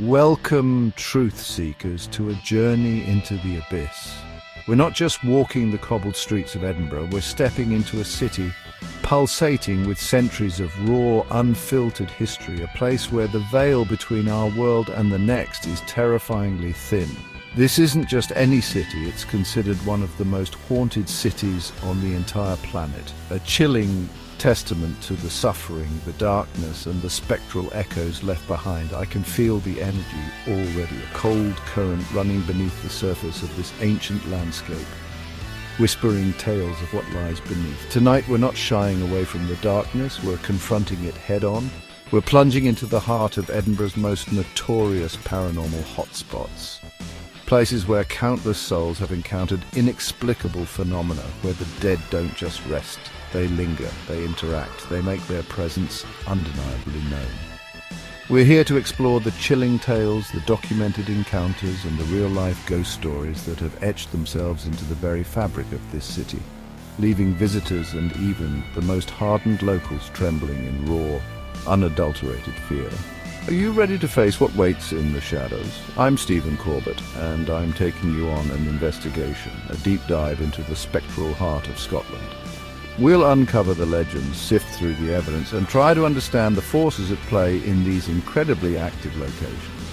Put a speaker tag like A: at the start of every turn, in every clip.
A: Welcome, truth seekers, to a journey into the abyss. We're not just walking the cobbled streets of Edinburgh, we're stepping into a city pulsating with centuries of raw, unfiltered history, a place where the veil between our world and the next is terrifyingly thin. This isn't just any city, it's considered one of the most haunted cities on the entire planet. A chilling testament to the suffering, the darkness, and the spectral echoes left behind. I can feel the energy already, a cold current running beneath the surface of this ancient landscape, whispering tales of what lies beneath. Tonight we're not shying away from the darkness, we're confronting it head-on. We're plunging into the heart of Edinburgh's most notorious paranormal hotspots. Places where countless souls have encountered inexplicable phenomena, where the dead don't just rest. They linger, they interact, they make their presence undeniably known. We're here to explore the chilling tales, the documented encounters, and the real-life ghost stories that have etched themselves into the very fabric of this city, leaving visitors and even the most hardened locals trembling in raw, unadulterated fear. Are you ready to face what waits in the shadows? I'm Stephen Corbett, and I'm taking you on an investigation, a deep dive into the spectral heart of Scotland. We'll uncover the legends, sift through the evidence, and try to understand the forces at play in these incredibly active locations.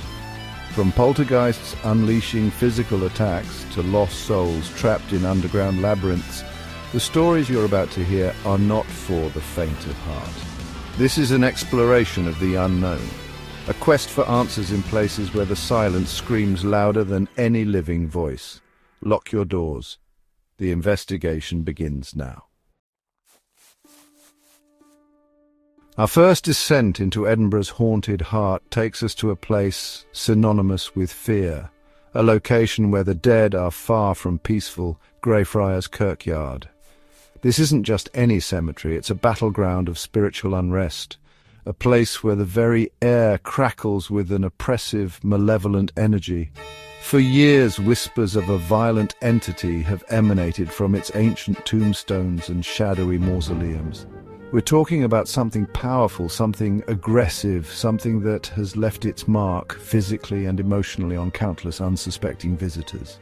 A: From poltergeists unleashing physical attacks to lost souls trapped in underground labyrinths, the stories you're about to hear are not for the faint of heart. This is an exploration of the unknown, a quest for answers in places where the silence screams louder than any living voice. Lock your doors. The investigation begins now. Our first descent into Edinburgh's haunted heart takes us to a place synonymous with fear, a location where the dead are far from peaceful, Greyfriars Kirkyard. This isn't just any cemetery, it's a battleground of spiritual unrest, a place where the very air crackles with an oppressive, malevolent energy. For years, whispers of a violent entity have emanated from its ancient tombstones and shadowy mausoleums. We're talking about something powerful, something aggressive, something that has left its mark physically and emotionally on countless unsuspecting visitors.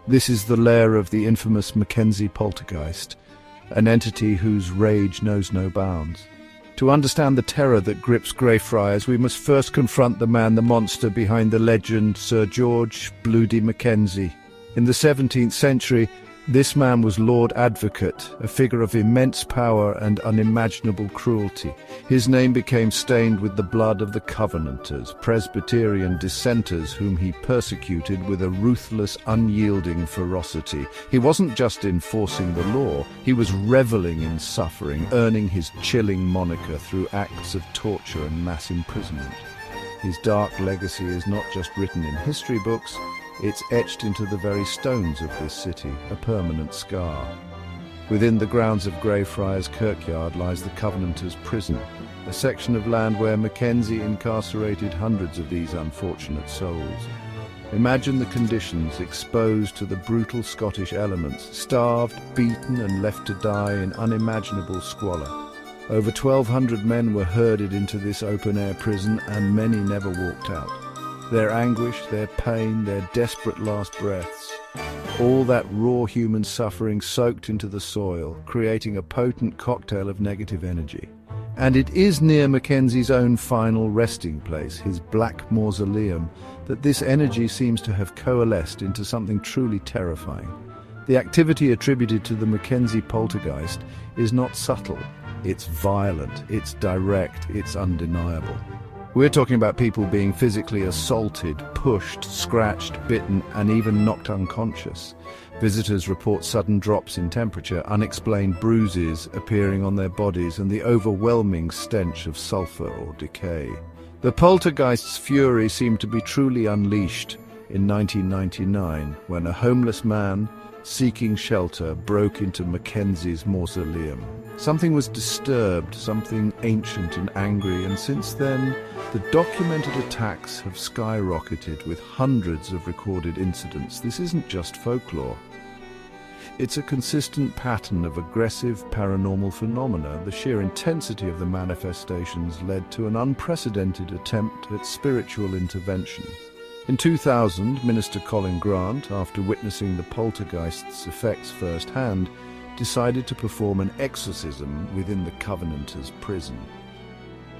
A: This is the lair of the infamous Mackenzie poltergeist, an entity whose rage knows no bounds. To understand the terror that grips Greyfriars, we must first confront the man, the monster behind the legend, Sir George Bloody Mackenzie. In the 17th century, this man was Lord Advocate, a figure of immense power and unimaginable cruelty. His name became stained with the blood of the Covenanters, Presbyterian dissenters whom he persecuted with a ruthless, unyielding ferocity. He wasn't just enforcing the law, he was reveling in suffering, earning his chilling moniker through acts of torture and mass imprisonment. His dark legacy is not just written in history books, it's etched into the very stones of this city, a permanent scar. Within the grounds of Greyfriars Kirkyard lies the Covenanters' prison, a section of land where Mackenzie incarcerated hundreds of these unfortunate souls. Imagine the conditions, exposed to the brutal Scottish elements, starved, beaten and left to die in unimaginable squalor. Over 1,200 men were herded into this open-air prison, and many never walked out. Their anguish, their pain, their desperate last breaths, all that raw human suffering soaked into the soil, creating a potent cocktail of negative energy. And it is near Mackenzie's own final resting place, his black mausoleum, that this energy seems to have coalesced into something truly terrifying. The activity attributed to the Mackenzie poltergeist is not subtle. It's violent, it's direct, it's undeniable. We're talking about people being physically assaulted, pushed, scratched, bitten, and even knocked unconscious. Visitors report sudden drops in temperature, unexplained bruises appearing on their bodies, and the overwhelming stench of sulfur or decay. The poltergeist's fury seemed to be truly unleashed in 1999, when a homeless man seeking shelter broke into Mackenzie's mausoleum. Something was disturbed, something ancient and angry, and since then, the documented attacks have skyrocketed with hundreds of recorded incidents. This isn't just folklore. It's a consistent pattern of aggressive paranormal phenomena. The sheer intensity of the manifestations led to an unprecedented attempt at spiritual intervention. In 2000, Minister Colin Grant, after witnessing the poltergeist's effects firsthand, decided to perform an exorcism within the Covenanters' prison.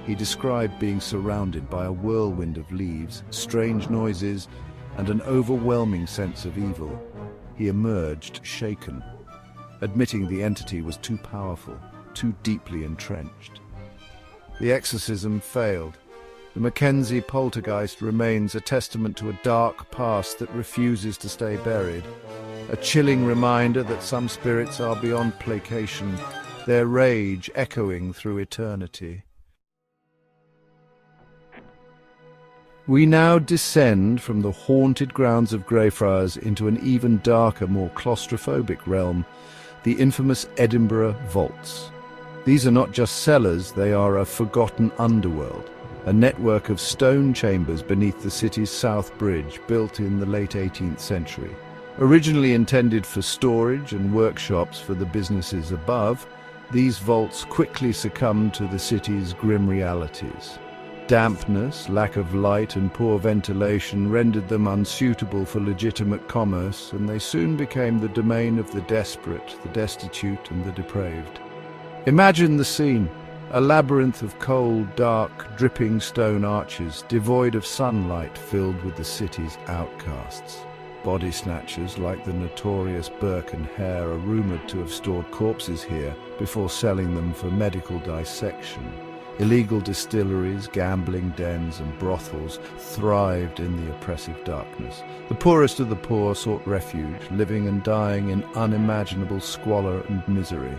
A: He described being surrounded by a whirlwind of leaves, strange noises, and an overwhelming sense of evil. He emerged shaken, admitting the entity was too powerful, too deeply entrenched. The exorcism failed. The Mackenzie poltergeist remains a testament to a dark past that refuses to stay buried, a chilling reminder that some spirits are beyond placation, their rage echoing through eternity. We now descend from the haunted grounds of Greyfriars into an even darker, more claustrophobic realm, the infamous Edinburgh vaults. These are not just cellars, they are a forgotten underworld, a network of stone chambers beneath the city's South Bridge, built in the late 18th century. Originally intended for storage and workshops for the businesses above, these vaults quickly succumbed to the city's grim realities. Dampness, lack of light and poor ventilation rendered them unsuitable for legitimate commerce, and they soon became the domain of the desperate, the destitute, and the depraved. Imagine the scene: a labyrinth of cold, dark, dripping stone arches, devoid of sunlight, filled with the city's outcasts. Body snatchers like the notorious Burke and Hare are rumoured to have stored corpses here before selling them for medical dissection. Illegal distilleries, gambling dens and brothels thrived in the oppressive darkness. The poorest of the poor sought refuge, living and dying in unimaginable squalor and misery.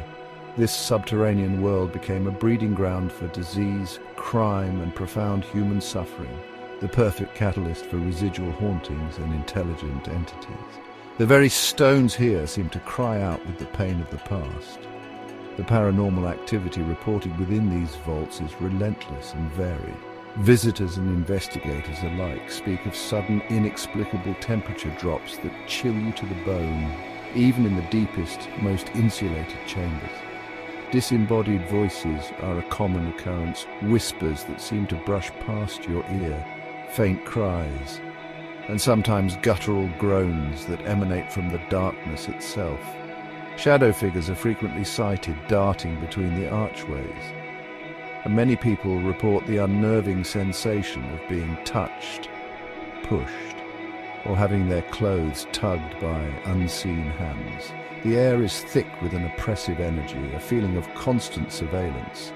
A: This subterranean world became a breeding ground for disease, crime and profound human suffering, the perfect catalyst for residual hauntings and intelligent entities. The very stones here seem to cry out with the pain of the past. The paranormal activity reported within these vaults is relentless and varied. Visitors and investigators alike speak of sudden, inexplicable temperature drops that chill you to the bone, even in the deepest, most insulated chambers. Disembodied voices are a common occurrence, whispers that seem to brush past your ear, faint cries, and sometimes guttural groans that emanate from the darkness itself. Shadow figures are frequently sighted darting between the archways, and many people report the unnerving sensation of being touched, pushed, or having their clothes tugged by unseen hands. The air is thick with an oppressive energy, a feeling of constant surveillance.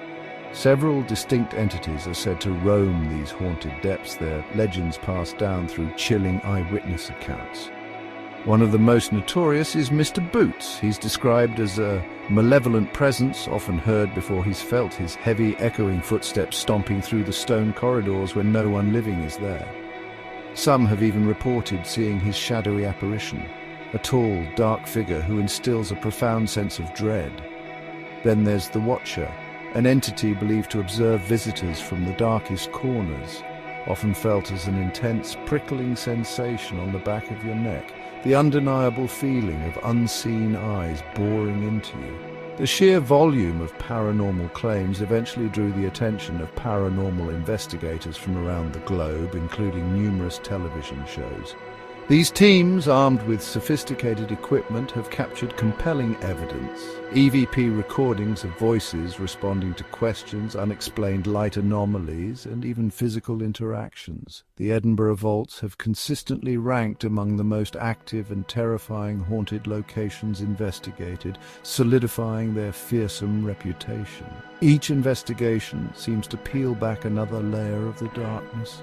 A: Several distinct entities are said to roam these haunted depths, their legends passed down through chilling eyewitness accounts. One of the most notorious is Mr. Boots. He's described as a malevolent presence, often heard before he's felt his heavy, echoing footsteps stomping through the stone corridors when no one living is there. Some have even reported seeing his shadowy apparition, a tall, dark figure who instills a profound sense of dread. Then there's the Watcher, an entity believed to observe visitors from the darkest corners, often felt as an intense, prickling sensation on the back of your neck, the undeniable feeling of unseen eyes boring into you. The sheer volume of paranormal claims eventually drew the attention of paranormal investigators from around the globe, including numerous television shows. These teams, armed with sophisticated equipment, have captured compelling evidence. EVP recordings of voices responding to questions, unexplained light anomalies, and even physical interactions. The Edinburgh vaults have consistently ranked among the most active and terrifying haunted locations investigated, solidifying their fearsome reputation. Each investigation seems to peel back another layer of the darkness,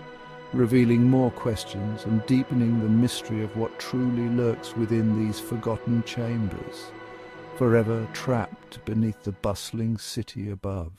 A: revealing more questions and deepening the mystery of what truly lurks within these forgotten chambers, forever trapped beneath the bustling city above.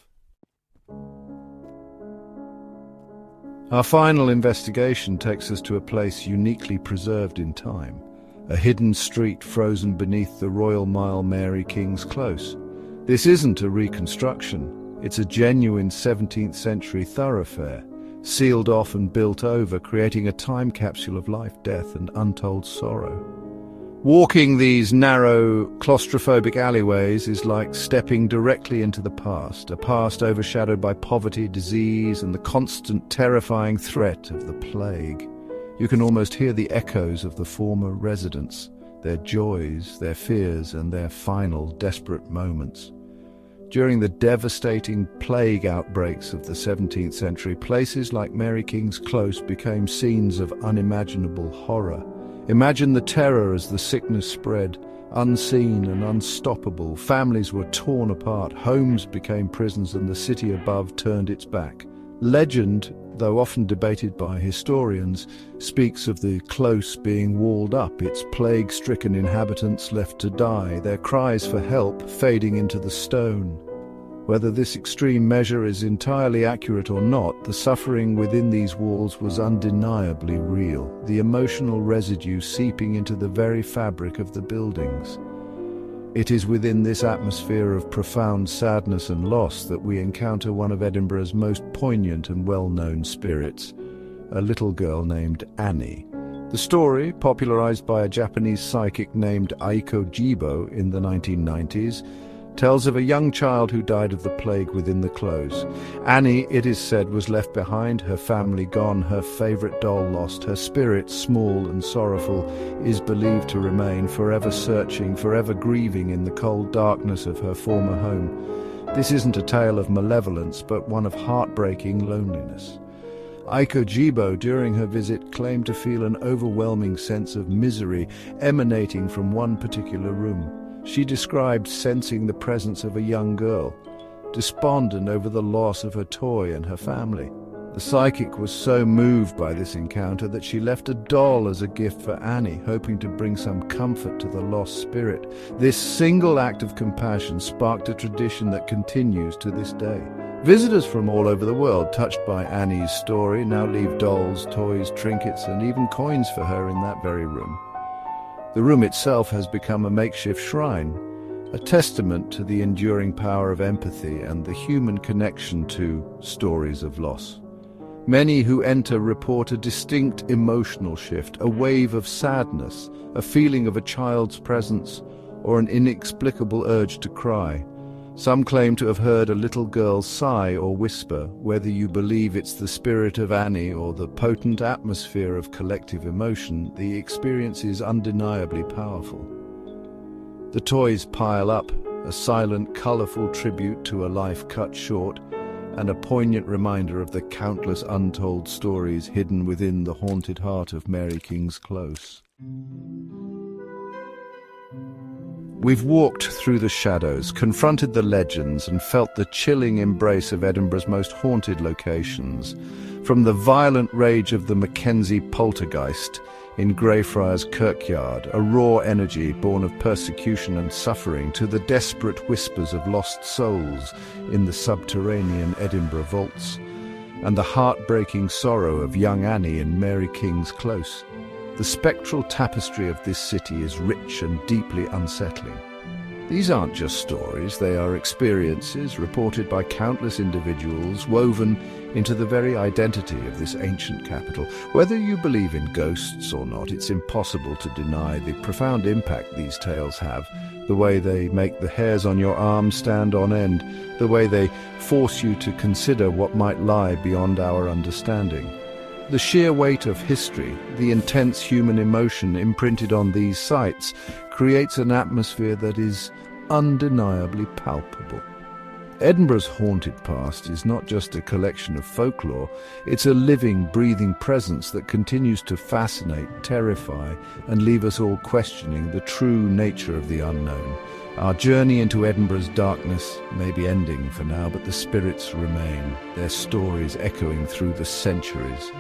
A: Our final investigation takes us to a place uniquely preserved in time, a hidden street frozen beneath the Royal Mile Mary King's Close. This isn't a reconstruction, it's a genuine 17th century thoroughfare, sealed off and built over, creating a time capsule of life, death, and untold sorrow. Walking these narrow, claustrophobic alleyways is like stepping directly into the past, a past overshadowed by poverty, disease, and the constant terrifying threat of the plague. You can almost hear the echoes of the former residents, their joys, their fears, and their final desperate moments. During the devastating plague outbreaks of the 17th century, places like Mary King's Close became scenes of unimaginable horror. Imagine the terror as the sickness spread, unseen and unstoppable. Families were torn apart, homes became prisons, and the city above turned its back. Legend, though often debated by historians, speaks of the close being walled up, its plague-stricken inhabitants left to die, their cries for help fading into the stone. Whether this extreme measure is entirely accurate or not, the suffering within these walls was undeniably real, the emotional residue seeping into the very fabric of the buildings. It is within this atmosphere of profound sadness and loss that we encounter one of Edinburgh's most poignant and well-known spirits, a little girl named Annie. The story, popularized by a Japanese psychic named Aiko Jibo in the 1990s, tells of a young child who died of the plague within the close. Annie, it is said, was left behind, her family gone, her favorite doll lost, her spirit, small and sorrowful, is believed to remain, forever searching, forever grieving in the cold darkness of her former home. This isn't a tale of malevolence, but one of heartbreaking loneliness. Aiko Jibo, during her visit, claimed to feel an overwhelming sense of misery emanating from one particular room. She described sensing the presence of a young girl, despondent over the loss of her toy and her family. The psychic was so moved by this encounter that she left a doll as a gift for Annie, hoping to bring some comfort to the lost spirit. This single act of compassion sparked a tradition that continues to this day. Visitors from all over the world, touched by Annie's story, now leave dolls, toys, trinkets, and even coins for her in that very room. The room itself has become a makeshift shrine, a testament to the enduring power of empathy and the human connection to stories of loss. Many who enter report a distinct emotional shift, a wave of sadness, a feeling of a child's presence, or an inexplicable urge to cry. Some claim to have heard a little girl sigh or whisper. Whether you believe it's the spirit of Annie or the potent atmosphere of collective emotion, the experience is undeniably powerful. The toys pile up, a silent, colorful tribute to a life cut short, and a poignant reminder of the countless untold stories hidden within the haunted heart of Mary King's Close. We've walked through the shadows, confronted the legends, and felt the chilling embrace of Edinburgh's most haunted locations. From the violent rage of the Mackenzie Poltergeist in Greyfriars Kirkyard, a raw energy born of persecution and suffering, to the desperate whispers of lost souls in the subterranean Edinburgh vaults, and the heartbreaking sorrow of young Annie in Mary King's Close. The spectral tapestry of this city is rich and deeply unsettling. These aren't just stories, they are experiences reported by countless individuals, woven into the very identity of this ancient capital. Whether you believe in ghosts or not, it's impossible to deny the profound impact these tales have, the way they make the hairs on your arms stand on end, the way they force you to consider what might lie beyond our understanding. The sheer weight of history, the intense human emotion imprinted on these sites, creates an atmosphere that is undeniably palpable. Edinburgh's haunted past is not just a collection of folklore, it's a living, breathing presence that continues to fascinate, terrify, and leave us all questioning the true nature of the unknown. Our journey into Edinburgh's darkness may be ending for now, but the spirits remain, their stories echoing through the centuries.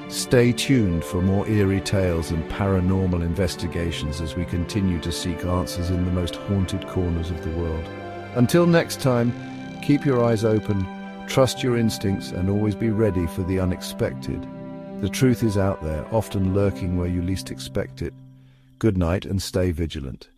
A: Stay tuned for more eerie tales and paranormal investigations as we continue to seek answers in the most haunted corners of the world. Until next time, keep your eyes open, trust your instincts, and always be ready for the unexpected. The truth is out there, often lurking where you least expect it. Good night and stay vigilant.